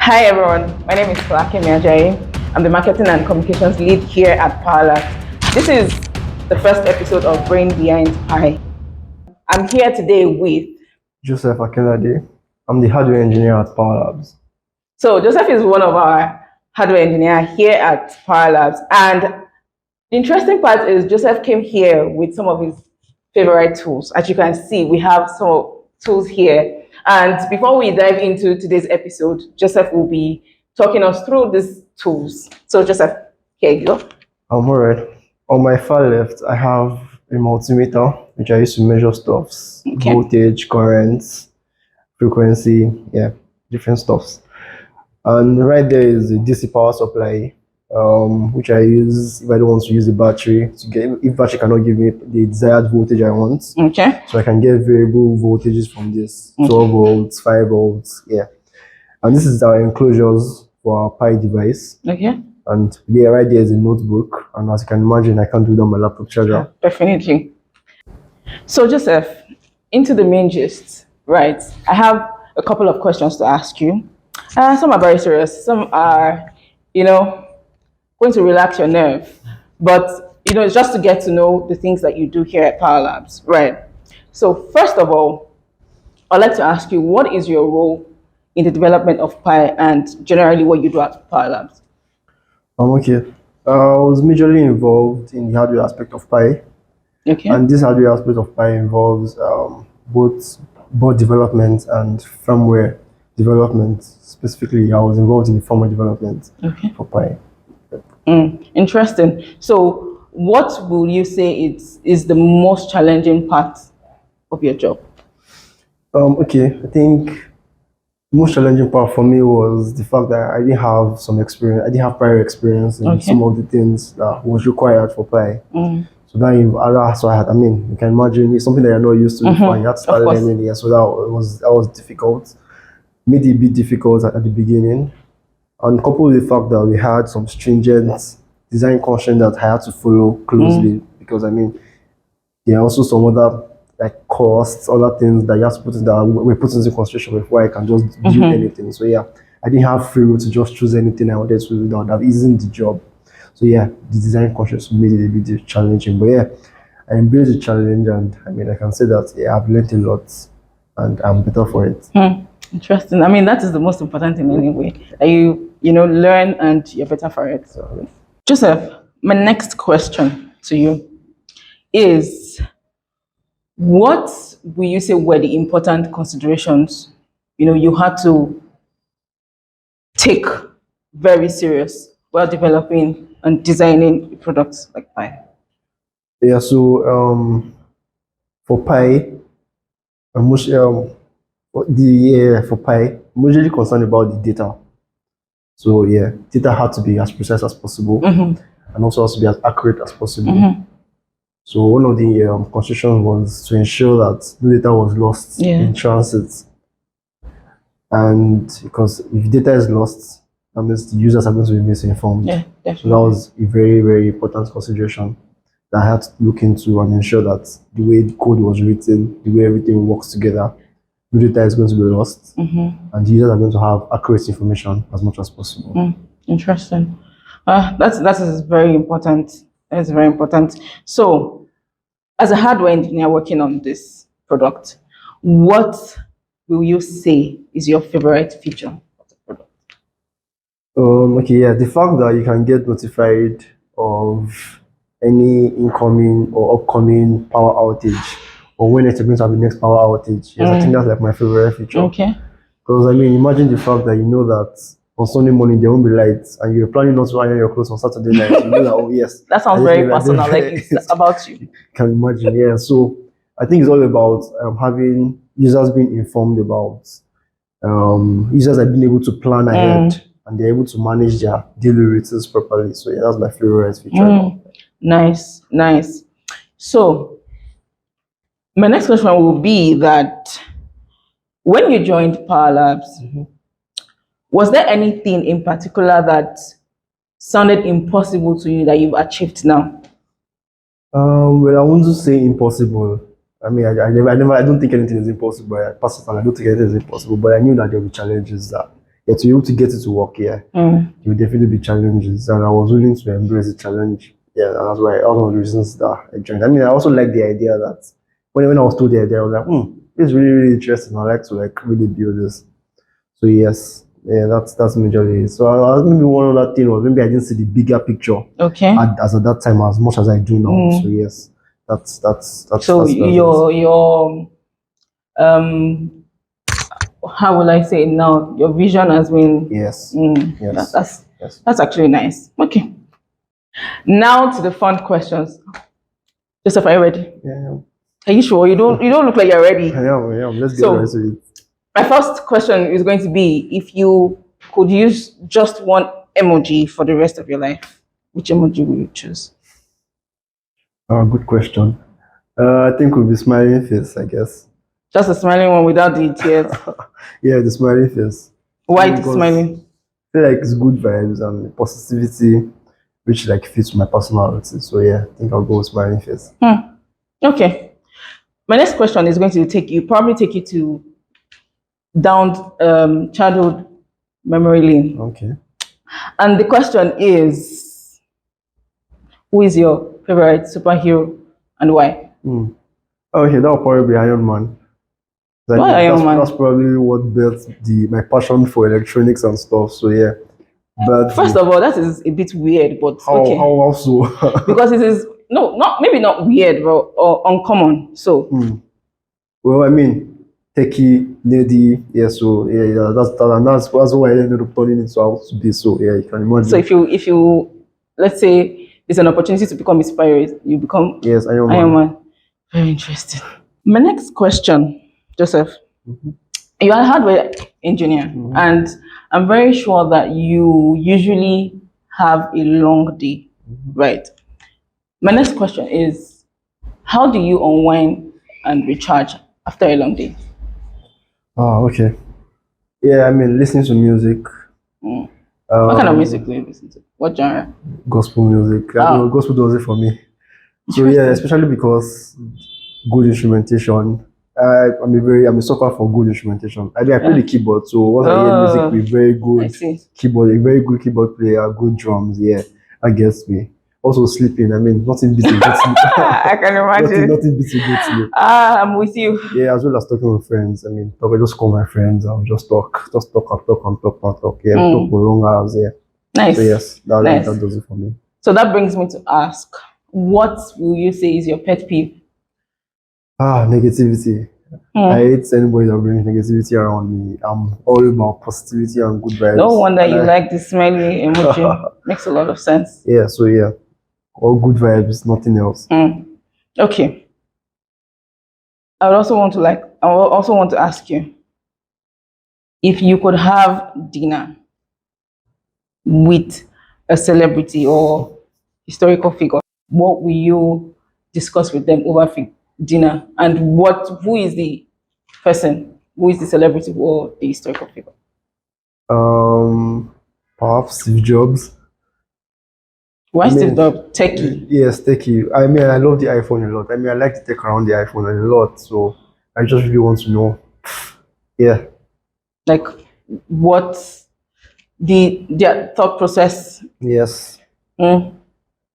Hi everyone, my name is Flake Miajayi. I'm the marketing and communications lead here at Paula. This is the first episode of Behind Pai. I'm here today with Joseph Akinlade. I'm the hardware engineer at Power Labs. So Joseph is one of our hardware engineers here at Power Labs, and the interesting part is Joseph came here with some of his favorite tools. As you can see, we have some tools here. And before we dive into today's episode, Joseph will be talking us through these tools. So Joseph, here you go. I'm alright. On my far left, I have a multimeter, which I use to measure stuffs, voltage, currents, frequency, different stuffs. And right there is a DC power supply, which I use if I don't want to use the battery to get, if battery cannot give me the desired voltage I want. Okay. So I can get variable voltages from this, 12 volts, 5 volts, And this is our enclosures for our Pi device. Okay. And there, right there is a notebook. And as you can imagine, I can't do it on my laptop charger. Definitely. So Joseph, into the main gist, right? I have a couple of questions to ask you. Some are very serious. Some are, going to relax your nerve. But, it's just to get to know the things that you do here at Power Labs, right? So first of all, I'd like to ask you, what is your role in the development of Pi and generally what you do at Power Labs? Okay. I was majorly involved in the hardware aspect of Pi. Okay. And this hardware aspect of Pi involves both board development and firmware development. Specifically, I was involved in the firmware development for Pi. Interesting. So what will you say is the most challenging part of your job? Okay, I think the most challenging part for me was the fact that I didn't have some experience. I didn't have prior experience in some of the things that was required for Pi. So that's why you can imagine it's something that you're not used to before. You had to start learning it, so that was difficult. Made it a bit difficult at the beginning, and coupled with the fact that we had some stringent design constraints that I had to follow closely because there are also some other costs, other things that you have to put in that we're putting into consideration before I can just build anything. So I didn't have free will to just choose anything I wanted to do that isn't the job. So the design constraints made it a bit challenging. But I embraced the challenge, and I can say that I've learned a lot, and I'm better for it. Interesting. That is the most important thing anyway. That you learn and you're better for it. So, Joseph, my next question to you is, what will you say were the important considerations you had to take very serious while developing and designing products like Pi? So for Pi, for Pi, I'm usually concerned about the data. So data had to be as precise as possible, and also has to be as accurate as possible. So one of the considerations was to ensure that no data was lost in transit. And because if data is lost, that means the users are going to be misinformed. So that was a very, very important consideration that I had to look into and ensure that the way the code was written, the way everything works together, no data is going to be lost, and the users are going to have accurate information as much as possible. Interesting. That is very important. That's very important. So, as a hardware engineer working on this product, what will you say is your favorite feature of the product? The fact that you can get notified of any incoming or upcoming power outage, or when it's going to have the next power outage. I think that's my favorite feature. Because imagine the fact that you know that on Sunday morning there won't be lights, and you're planning not to iron your clothes on Saturday night. You know that, oh yes. That sounds very personal, like it's about you. Can imagine, So I think it's all about having users being informed about users have been able to plan ahead, and they're able to manage their daily routines properly. So that's my favorite feature. Nice. So my next question will be that when you joined Power Labs, was there anything in particular that sounded impossible to you that you've achieved now? Well, I wouldn't say impossible. I don't think anything is impossible. Personally, I don't think anything is impossible, but I knew that there were challenges that yeah, to be able to get it to work, yeah, there will definitely be challenges, and I was willing to embrace the challenge. Yeah, and that's why one of the reasons that I joined. I mean, I also like the idea that when I was told the idea, I was like, it's really really interesting. I like to like really build this. So yes, yeah, that's majorly it. So maybe one other thing was maybe I didn't see the bigger picture Okay. as at that time as much as I do now. So yes, So that's your how will I say it now? Your vision has been yes, that, yes, that's yes. that's actually nice. Okay. Now to the fun questions. Joseph, are you ready? Yeah, Are you sure? You don't look like you're ready. I am. Let's get right So to it. my first question is going to be if you could use just one emoji for the rest of your life, which emoji would you choose? Good question. I think we'll be smiling face, I guess. Just a smiling one without the tears. Yeah, the smiling face. I Why mean, the because smiling? I feel like it's good vibes and positivity, which like fits my personality. So yeah, I think I'll go with smiling face. Okay. My next question is going to probably take you to down childhood memory lane. Okay. And the question is, who is your favorite superhero and why? Okay, that'll probably be Iron Man. I Why mean, Iron that's Man? probably what built the my passion for electronics and stuff. So yeah, but First of all, that is a bit weird, but okay. how also? Because it is no, not maybe not weird, but or uncommon. So Well, I mean, techie, nerdy, yeah. So yeah, that's why I ended up turning into how to be. So yeah, you can so imagine. if you let's say there's an opportunity to become inspired, you become Yes, Iron Iron Man. Man. Very interesting. My next question, Joseph. You're a hardware engineer, and I'm very sure that you usually have a long day, right? My next question is, how do you unwind and recharge after a long day? Okay. Yeah, I mean, listening to music, What kind of music um, do you listen to? What genre? gospel music. Oh, Gospel does it for me. So yeah, interesting. especially because good instrumentation. I'm a sucker for good instrumentation. I play the Yeah. keyboard, so once I hear music Oh, with very I good see. keyboard, a very good keyboard player, good drums, yeah, that gets me. Also sleeping. I mean, nothing beats a good sleep. I can imagine. Nothing beats a good sleep. I'm with you. Yeah, as well as talking with friends. I mean, I just call my friends and just talk and talk and talk and talk. Yeah, we talk for long hours. Yeah. So Nice, yes, nice. that does it for me. So that brings me to ask, what will you say is your pet peeve? Negativity. I hate anybody that brings negativity around me. I'm all about positivity and good No vibes. wonder And you like the smiley emoji. Makes a lot of sense. yeah, so yeah, all good vibes, nothing else. Okay. I would also want to ask you if you could have dinner with a celebrity or historical figure, what will you discuss with them over dinner? And who is the person? Who is the celebrity or the historical figure? Um, Perhaps Steve Jobs. I Why Steve mean, Jobs? Techie. yes, thank you. I mean, I love the iPhone a lot. I mean, I like to take around the iPhone a lot. So I just really want to know. Yeah, Like what their thought process. yes,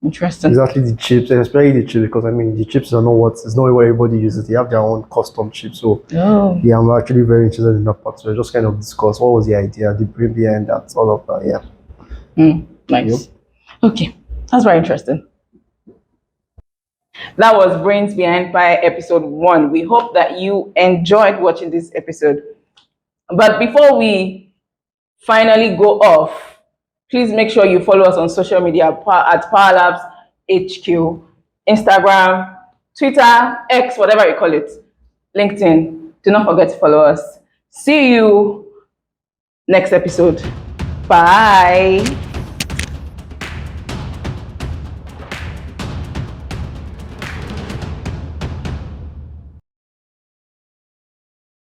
Interesting. exactly the chips, and especially the chips, because I mean, the chips are not it's not what everybody uses. They have their own custom chips. So Oh, yeah, I'm actually very interested in that part. So I just kind of discuss what was the idea, the brain behind that, all of that. Yeah. Yep. nice. Okay, that's very interesting. That was Brains Behind Pi episode 1. We hope that you enjoyed watching this episode. But before we finally go off, please make sure you follow us on social media at Power Labs HQ, Instagram, Twitter, X, whatever you call it, LinkedIn. Do not forget to follow us. See you next episode. Bye.